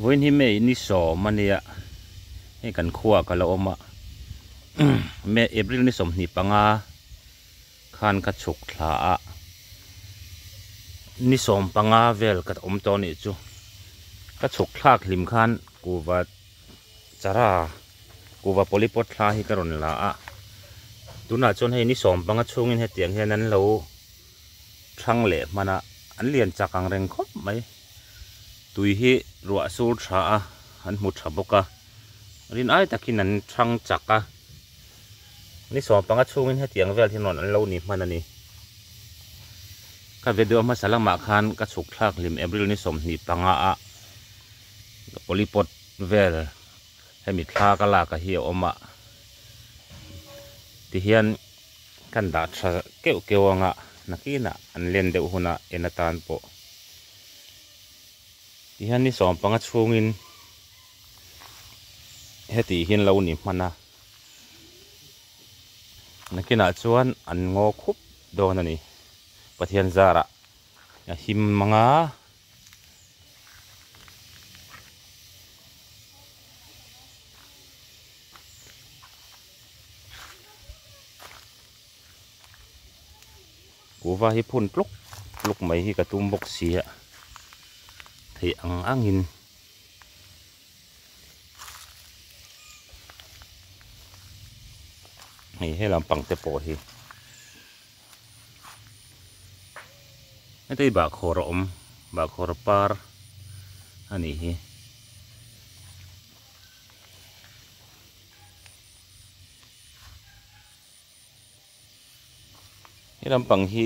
วันนี้แม่นี่สอมันเนี่ยให้กันขั้วกันละอมะแม่เอพริลนี่สมนิปังอาคานกัดฉุกลานี่สมปังอาเวลกัดอมตอนนี้จูกัดฉุกลากลิมคานกูว่าจารากูว่าโพลิปอตลาฮิกรอนลาดูน่าจนให้นี่สมปังอาช่วงนี้ให้เตียงให้นั้นเราช่างเละมันอ่ะอันเลียนจากกังเร่งครบไหมตุยฮิรัวสูตรชาอันมุดฉบกะรินไอตะกินนั้นช่างจักกะนี่สองปังกช่วงนี้ให้เตียงเวลที่นอนอันเรานี่มันนี่ก็เวดีโอมาสลังมาคันก็ฉุกลากลิมเอพริลนี่สมนี่ปังอาโพลิปอตเวลให้มีคลากะลากะเฮียอมะที่เฮียนกันดาชะเกี่ยวเกี่ยวงะนักกินอันเล่นเดือหุนะเอ็นตานโปที่เฮียนนี่สองปังกช่วงนี้ให้ตีเฮียนเรานี่มันนะนักกินชวนอันงอคุบโดนนี่ปะเทียนซาระหิมมังอากูว่าให้พุ่นลุกไม่ให้กระตุ้มบกเสียที่อังหินให้ลำปังเตปอทีไม่ได้บากโครอมบากโครปาร์อันนี้ให้ลำปังฮี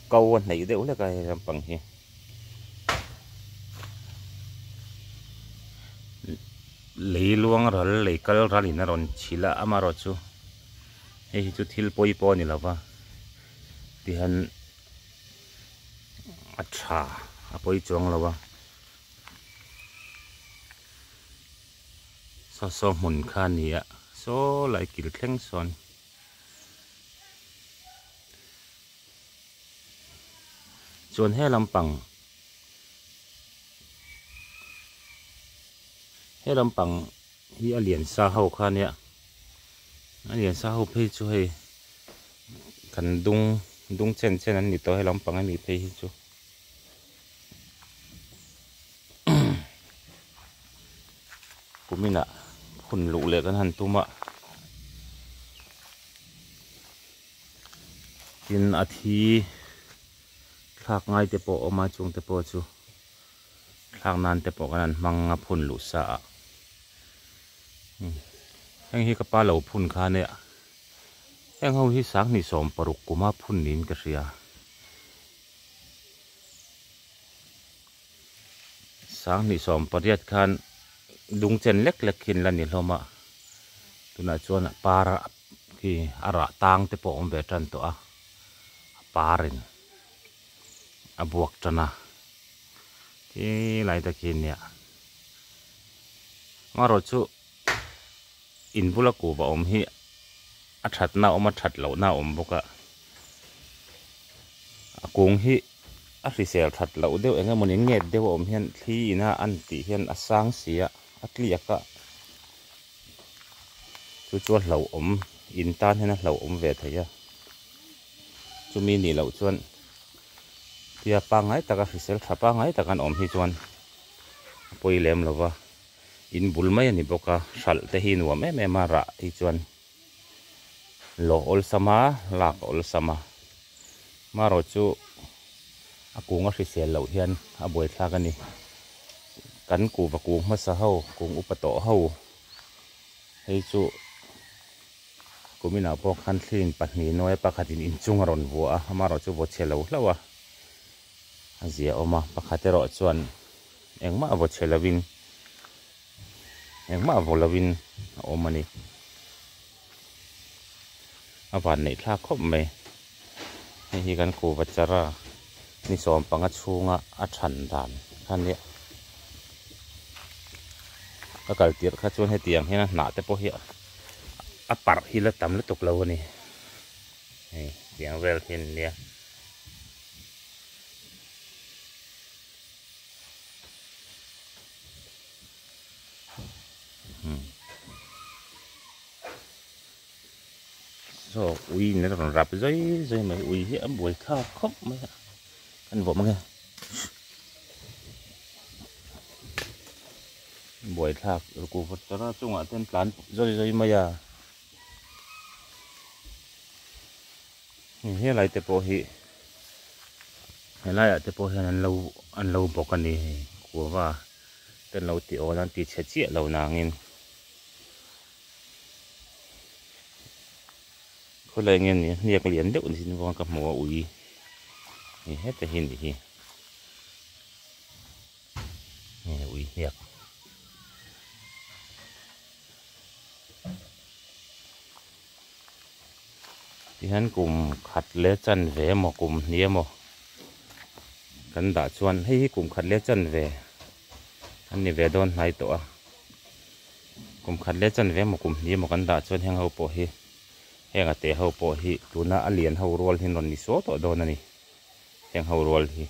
เกาวันไหนเดี๋ยวแล้วก็ให้ลำปังฮีหลีลวงรัลหลีกัลรัลินารอนชิละอามารอจูให้จุดทิลปอยปอนี่ละวะที่ฮันอัจฉาปอยจวงละวะซอมุนคานี่อะโซไลกิลเข่งซอนจวนให้ลำปังที่อเลียนซาเฮาคาเนี่ยอเลียนซาเฮาเพยช่วยกันดุงเช่นนั้นนี่ตัวให้ลำปังให้มีเพยช่วยกูไม่น่ะคุณลุเลยกันหันตุ้มะกินอาทิคลากง่ายแต่ปอออกมาจงแต่ปอจูคลากนานแต่ปอกันนั้นมังพุ่นลุสะแห่งที่กระป๋าเหลาพุ่นคาเนี่ยแห่งเขาที่สักนี่สมปรุกกุมาพุ่นนินกระเสียสักนี่สมปริยัติคันดุงเจนเล็กขินละนี่เรามาตัวน่าชวนปาระที่อาระตังแต่ปอมเบตันตัวปารินบวกจนะที่ไหลตะกินเนี่ยมารจุอินบุลกูบอมฮีอัดหน้าอมอัดเหล่าหน้าอมบุกะกุ้งฮีอัดริเซลถัดเหล่าเดียวเองมันยังเงียบเดียวอมเฮียนที่น่าอันติเฮียนอสังเสียอัดเลียกะจวนเหล่าอมอินตานให้นะเหล่าอมเวทยะจุมีนี่เหล่าจวนที่ปังไงตะกันริเซลถ้าปังไงตะกันอมฮีจวนปุยเล็มหรอวะอินบุลไม่นี่บอกว่าสัลแต่หินว่าแม่มาระอีจวนโลอลสมาลากอลสมามารอจูอากูงอริเซลเหล่าเฮียนอาบวยทากันนี่กันกูปะกูมาซาเฮากูอุปโตเฮาให้จูกูมีหน้าพวกคันทินปัดนี้น้อยปะขัดินอินจุงรอนวัวมารอจูบดเชลล์แล้ววะเสียออกมาปะขัดรอจวนเอ็งมาบดเชลวินเอ็งมาบดลวินออกมานี่อาวันนี้ลากคบไหมให้กันกูวัจระนี่สอมปังชูงะอัชันดานท่านเนี้ยก็เกิดเตียข้าชวนให้เตียงให้นะหนาแต่พอเหี้ยอปาร์ฮิละตำละตกเรานี่เตียงเวลเห็นเนี่ย so ui nó còn rập dây dây mày ui hiểm buổi khao khóc mấy ăn vội mà nghe buổi thạc cụ vật cho nó chung ở trên plan dây dây mày à hiện lại tập bộ hiện lại ở tập bộ hiện ăn lâu bọc cái này của và tên lâu tiểu đang tịt chết chết lâu nàng in có lẽ nghe nhỉ nhiệt liền được thì nó gặp mùa ủi thì hết cái hình thì ủi nhiệt thì hắn cùng khát lẽ chân về mà cùng nia mà cần đã chuan hay cùng khát lẽ chân về anh này về đón hai tổ cùng khát lẽ chân về mà cùng nia mà cần đã chuan hàng hậu bộ hi hàng ở tề hậu bộ hi tu na alien hậu roll hin non ni số tổ đón này hàng hậu roll hi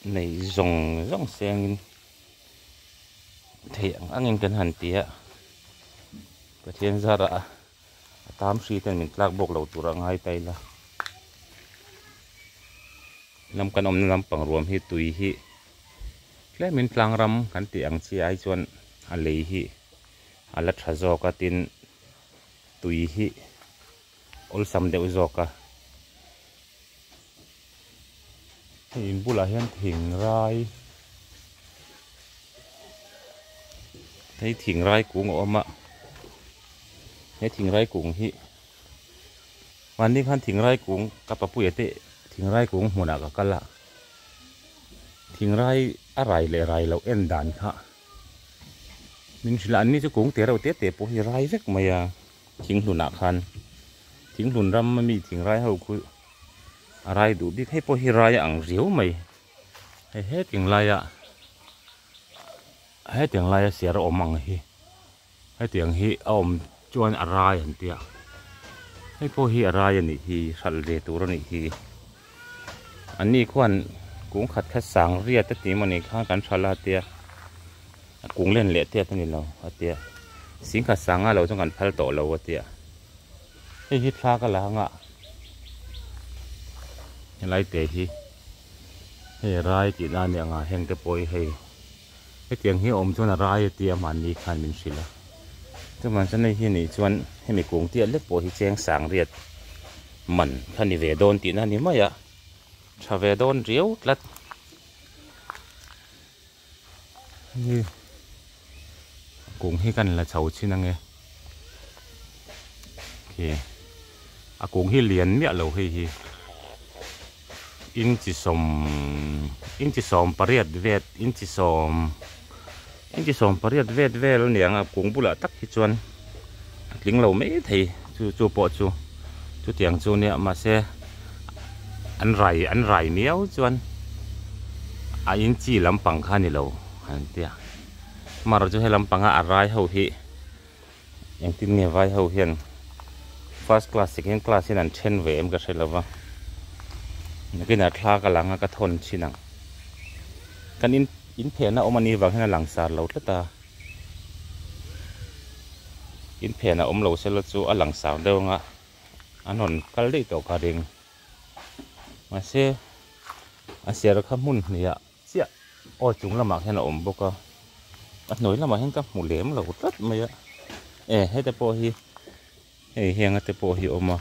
này rong sen thì anh cần hành tía cái thiên gia đã tám sĩ tên mình lạc bộc lầu tụ ra ngay tay là làm căn ông làm bằng ruộng hi tùy hi lẽ mình lang ram kan tiang chi ai chuan a lei hi a la tha zo ka tin tùy hi ol sam deuh zo ka in bula hian thing rai thấy thing rai cũng ôm ạ thấy thing rai cũng hiวันนี้ขั้นถิงไรกุ้งกับปะปุยเตะถิงไรกุ้งหัวหน้ากับกันละถิงไรอะไรเลยไรเราเอ็นดันค่ะมินสิลันนี่จะกุ้งเตะเราเตะเตะปุยไรเล็กมาอย่างถิงหลุนหนักคันถิงหลุนรำมันมีถิงไรเขาคุยอะไรดูดิให้ปุยไรอ่างเสียวไหมให้เฮ็ดอย่างไรอะให้อย่างไรเสียเราอมมังฮีให้อย่างฮีอมจวนอะไรอย่างเดียวให้พวกฮีอะไรนี่ฮีสัลเดตัวนี่ฮีอันนี้ควรกุ้งขัดขัดสังเรียดตีมันนี่ข้างกันชาลาเตียกุ้งเล่นเละเตียตัวนี้เราเตียสิงขัดสังเราต้องการพัลโตเราเตียให้ฮิตฟ้ากันแล้วอ่ะยังไรเตะฮีให้ไรจีน่าเนี่ยงาแห้งแต่ปอยให้เตียงฮีอมจวนอะไรเตียมันนี่ขันมินสิละแต่มันจะในที่นี่ชวนให้มีกุ้งเตี้ยเล็กโปที่แจ้งสางเรียดมันขันนี่เวโดนตีนั่นนี่ไม่อะชาเวโดนเรียวลัดนี่กุ้งให้กันละเฉาชิ้นนั่งไงโอเคอากุ้งให้เหรียญเมียเราให้อินจิสมปริยัดเวทอินจิสมปริยัดเวทแล้วเนี่ยกุ้งบุละตักที่ชวนลิงเราไม่ทีจูปอจูเตียงจูเนี่ยมาเสอันไรเนี้ยชวนอินจีลำปังข้านี่เราอันเดียมาเราจะให้ลำปังอะไรเขาฮีอย่างที่เนี่ยไว้เขาเห็น first class second class ที่นั่นเช่นเวมก็ใช่แล้ววะนี่ก็น่าทากำลังกระทนชินังกันอินเพนะอมันนี่วางให้หลังสารเราละตาอินเพนะอมเราเสร็จแล้วจูหลังสารเดียวงะอันนั้นก็เลยตัวการเองมาเสียระคำมุ่นเนี่ยเสียโอ้จุงละหมากให้เราอมบอกก็อันหน่อยละหมากให้กับหมูเหลมเราตัดมาเยอะให้แต่โปฮีให้เฮียงแต่โปฮีอมมา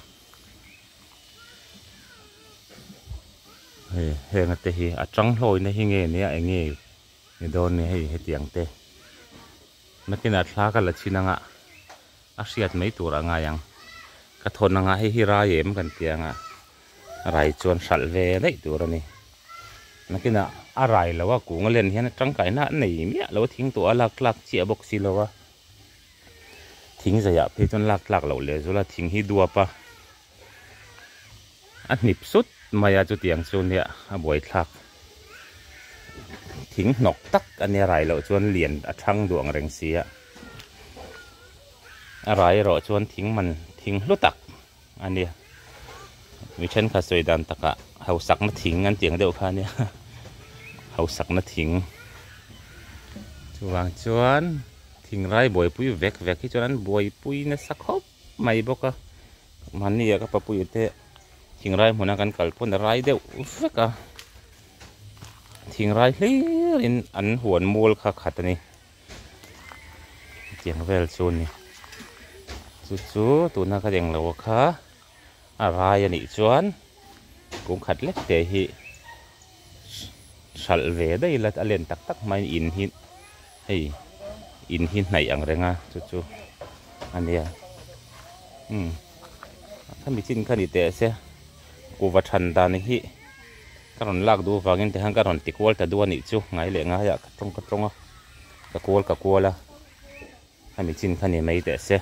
เฮียงแต่ฮีอัดจังลอยในเฮียงเนี่ยเงี้ยโดนเนี่ยให้เตียงเตะนักกินอัดลากันละชินังอาเสียดไม่ตัวอะไรยังกระทนงาให้ฮิราเยมกันเตียงอะไรจวนสัลเวได้ตัวนี่นักกินอะไรแล้วว่ากูเล่นเห็นจังไก่หน้าหนีเมียแล้วทิ้งตัวลักเจียบกซีแล้วว่าทิ้งจะอยากพี่จนลักเราเลยสุดละทิ้งให้ดัวปะอันนิบสุดมายาจุดเตียงจนเนี่ยบ่อยทักทิ้งหนกตักอันนี้อะไรเราจวนเหรียญช่างดวงแรงเสียอะไรเราชวนทิ้งมันทิ้งลุตักอันนี้ มีเช่นข้าสวยดันตะกะเขาสักนาทิ้งงั้นเจียงเดียวค่ะเนี่ยเขาสักนาทิ้งจวงจวนทิ้งไรบ่อยปุ้ยเวกที่จวนบ่อยปุ้ยเนี่ยสักครบไม่บอกอะมันนี่ก็ปะปุ้ยเตะทิ้งไรหัวหน้ากันกัลปุ่นไรเดียวเวกอะทิ้งไรเลี้ยนอันหัวมูลค่ะขัดนี่เจียงเวลซูนนี่จู่ๆตัวนั้นก็ยังเราค่ะอะไรอันนี้จวนกูขัดเล็กเตะฮีสัลเวได้ละอเลนตักไม่อินหินให้อินหินไหนอย่างไรง่ะจู่ๆอันเนี้ยถ้ามีชิ้นขันอีเตะเสียกูวัชันตานี่ฮีการนลากดูฟังยังแต่หังการนติกวลแต่ดูนี่จู่ไงเลยง่ะอยากตรงอ่ะกะกวลละถ้ามีชิ้นขันนี่ไม่เตะเสีย